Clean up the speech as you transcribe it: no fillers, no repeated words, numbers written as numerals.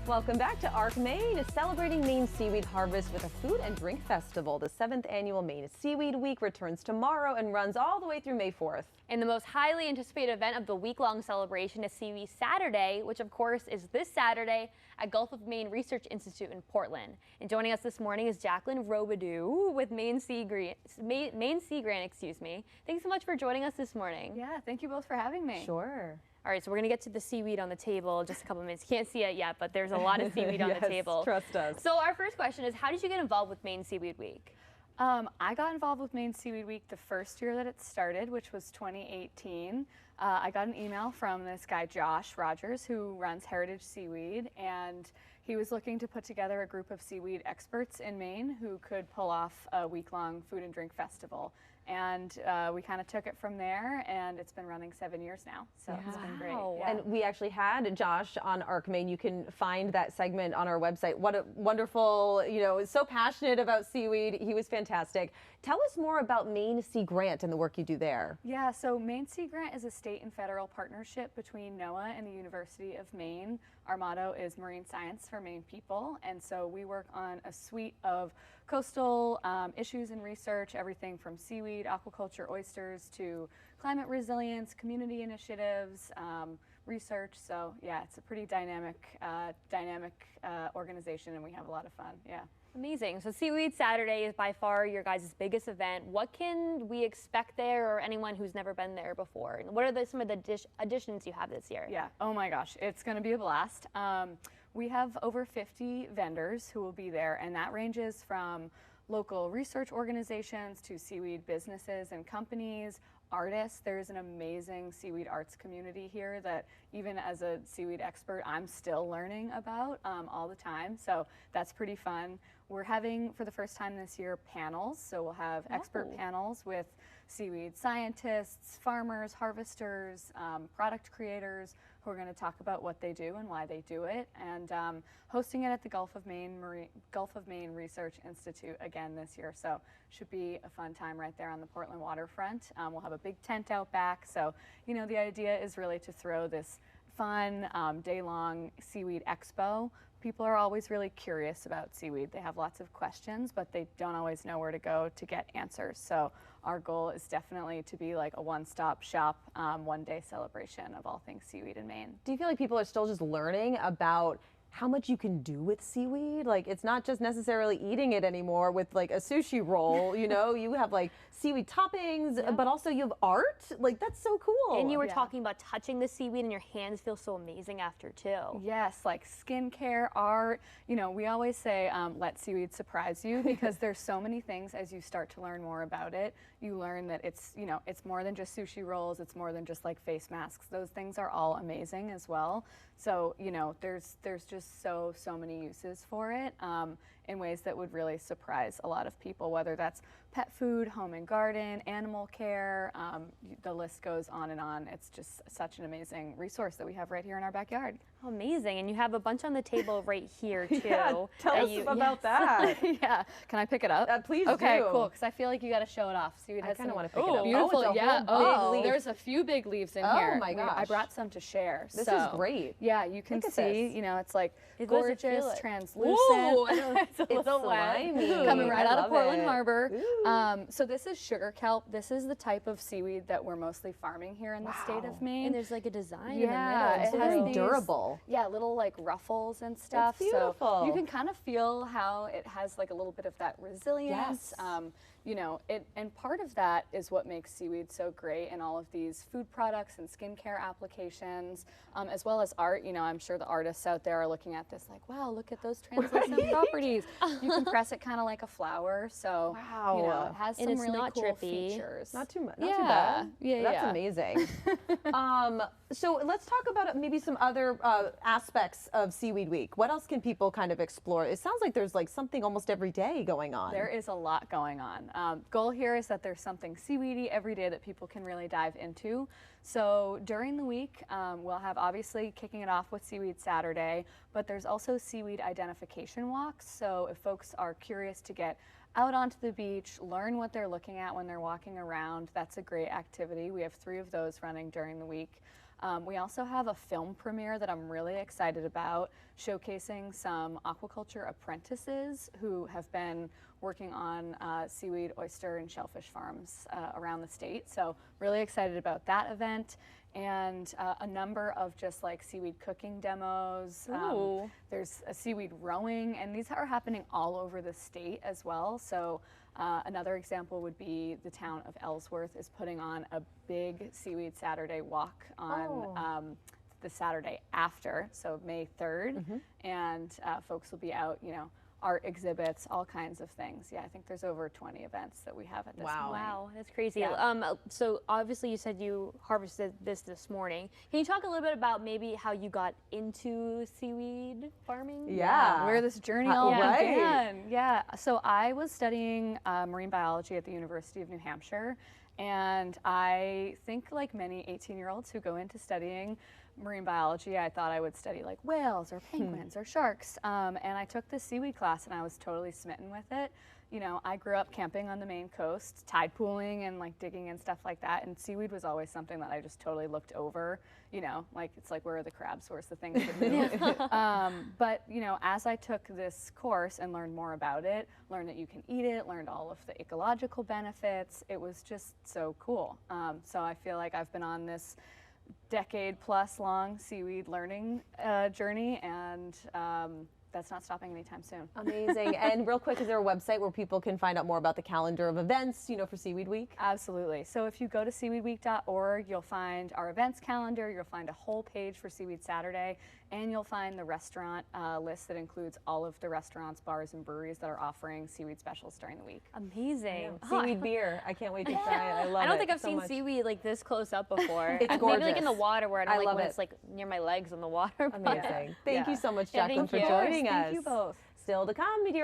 Welcome back to ARC Maine, celebrating Maine seaweed harvest with a food and drink festival. The 7th annual Maine Seaweed Week returns tomorrow and runs all the way through May 4th. And the most highly anticipated event of the week-long celebration is Seaweed Saturday, which of course is this Saturday at Gulf of Maine Research Institute in Portland. And joining us this morning is Jacqueline Robidoux with Maine Seaweed. Thanks so much for joining us this morning. Yeah, thank you both for having me. Sure. All right, so we're going to get to the seaweed on the table in just a couple of minutes. You can't see it yet, but there's a lot of seaweed on the table. Trust us. So our first question is, how did you get involved with Maine Seaweed Week? I got involved with Maine Seaweed Week the first year that it started, which was 2018. I got an email from this guy, Josh Rogers, who runs Heritage Seaweed, and he was looking to put together a group of seaweed experts in Maine who could pull off a week-long food and drink festival. And we kind of took it from there, and it's been running 7 years now, so it's been great. Yeah. And we actually had Josh on ARC Maine. You can find that segment on our website. What a wonderful, so passionate about seaweed. He was fantastic. Tell us more about Maine Sea Grant and the work you do there. Yeah, so Maine Sea Grant is a state and federal partnership between NOAA and the University of Maine. Our motto is Marine Science for Maine People, and so we work on a suite of coastal issues and research, everything from seaweed, aquaculture, oysters, to climate resilience, community initiatives, research. So yeah, it's a pretty dynamic organization, and we have a lot of fun. Yeah. Amazing. So Seaweed Saturday is by far your guys' biggest event. What can we expect there, or anyone who's never been there before? And what are some of the additions you have this year? Yeah. Oh my gosh, it's going to be a blast. We have over 50 vendors who will be there, and that ranges from local research organizations to seaweed businesses and companies, artists. There's an amazing seaweed arts community here that even as a seaweed expert, I'm still learning about all the time. So that's pretty fun. We're having, for the first time this year, panels. So we'll have expert panels with seaweed scientists, farmers, harvesters, product creators who are going to talk about what they do and why they do it, and hosting it at the Gulf of Maine Research Institute again this year. So should be a fun time right there on the Portland waterfront. We'll have a big tent out back. So the idea is really to throw this fun day-long seaweed expo. People are always really curious about seaweed. They have lots of questions, but they don't always know where to go to get answers. So our goal is definitely to be like a one-stop shop, one-day celebration of all things seaweed in Maine. Do you feel like people are still just learning about how much you can do with seaweed? Like, it's not just necessarily eating it anymore with like a sushi roll, you have like seaweed toppings, but also you have art. Like, that's so cool. And you were talking about touching the seaweed, and your hands feel so amazing after too. Yes, like skincare, art. We always say let seaweed surprise you, because there's so many things as you start to learn more about it. You learn that it's more than just sushi rolls. It's more than just like face masks. Those things are all amazing as well. So there's just so many uses for it in ways that would really surprise a lot of people, whether that's pet food, home and garden, animal care, the list goes on and on. It's just such an amazing resource that we have right here in our backyard. Oh, amazing. And you have a bunch on the table right here too. Yeah, tell us about that. Yeah, can I pick it up? Please okay, do. cool, because I feel like you got to show it off. See, I kind of want to pick it up. Beautiful, it's a yeah. whole big leaf. There's a few big leaves in here. Oh my gosh. I brought some to share. This is great. Yeah, you can see, it's like gorgeous, translucent. Ooh, it's a little slimy. Coming right out of Portland it. Harbor. So this is sugar kelp. This is the type of seaweed that we're mostly farming here in the state of Maine. And there's like a design in the Yeah, middle. It's very durable. Yeah, little like ruffles and stuff. It's beautiful. So you can kind of feel how it has like a little bit of that resilience. Yes. And part of that is what makes seaweed so great in all of these food products and skincare applications, as well as art. I'm sure the artists out there are looking at this like, wow, look at those translucent properties. You can press it kind of like a flower, so it has some really not cool drippy. features. Not too much. Not too bad. Yeah, That's amazing. So let's talk about maybe some other aspects of Seaweed Week. What else can people kind of explore? It sounds like there's like something almost every day going on. There is a lot going on. Goal here is that there's something seaweedy every day that people can really dive into. So during the week, we'll have obviously kicking it off with Seaweed Saturday, but there's also seaweed identification walks. So if folks are curious to get out onto the beach, learn what they're looking at when they're walking around, that's a great activity. We have 3 of those running during the week. We also have a film premiere that I'm really excited about, showcasing some aquaculture apprentices who have been working on seaweed, oyster, and shellfish farms around the state. So really excited about that event. And a number of just like seaweed cooking demos. There's a seaweed rowing, and these are happening all over the state as well. So another example would be the town of Ellsworth is putting on a big Seaweed Saturday walk on the Saturday after, so May 3rd, and folks will be out, you know, art exhibits, all kinds of things. Yeah, I think there's over 20 events that we have at this point. Wow, that's crazy. Yeah. So obviously you said you harvested this morning. Can you talk a little bit about maybe how you got into seaweed farming? Yeah. Where this journey all began. Yeah, so I was studying marine biology at the University of New Hampshire, and I think like many 18-year-olds who go into studying marine biology, I thought I would study like whales or penguins or sharks, and I took this seaweed class and I was totally smitten with it. You know, I grew up camping on the Maine coast, tide pooling and like digging and stuff like that, and seaweed was always something that I just totally looked over, you know, like it's like where are the crabs, where's the things that move. But you know, as I took this course and learned more about it, learned that you can eat it, learned all of the ecological benefits, it was just so cool. So I feel like I've been on this decade-plus long seaweed learning journey, and that's not stopping anytime soon. Amazing. And real quick, is there a website where people can find out more about the calendar of events, you know, for Seaweed Week? Absolutely. So if you go to seaweedweek.org, you'll find our events calendar, you'll find a whole page for Seaweed Saturday, and you'll find the restaurant list that includes all of the restaurants, bars, and breweries that are offering seaweed specials during the week. Amazing. Seaweed beer. I can't wait to try it. I love it. I don't think I've so seen much. seaweed like this close up before. It's Maybe gorgeous. like in the water where I don't I like love when it. it's like near my legs in the water. Amazing. Thank you so much, Yeah, Jacqueline, thank for you. joining us. Thank you both. Still to come, Meteor.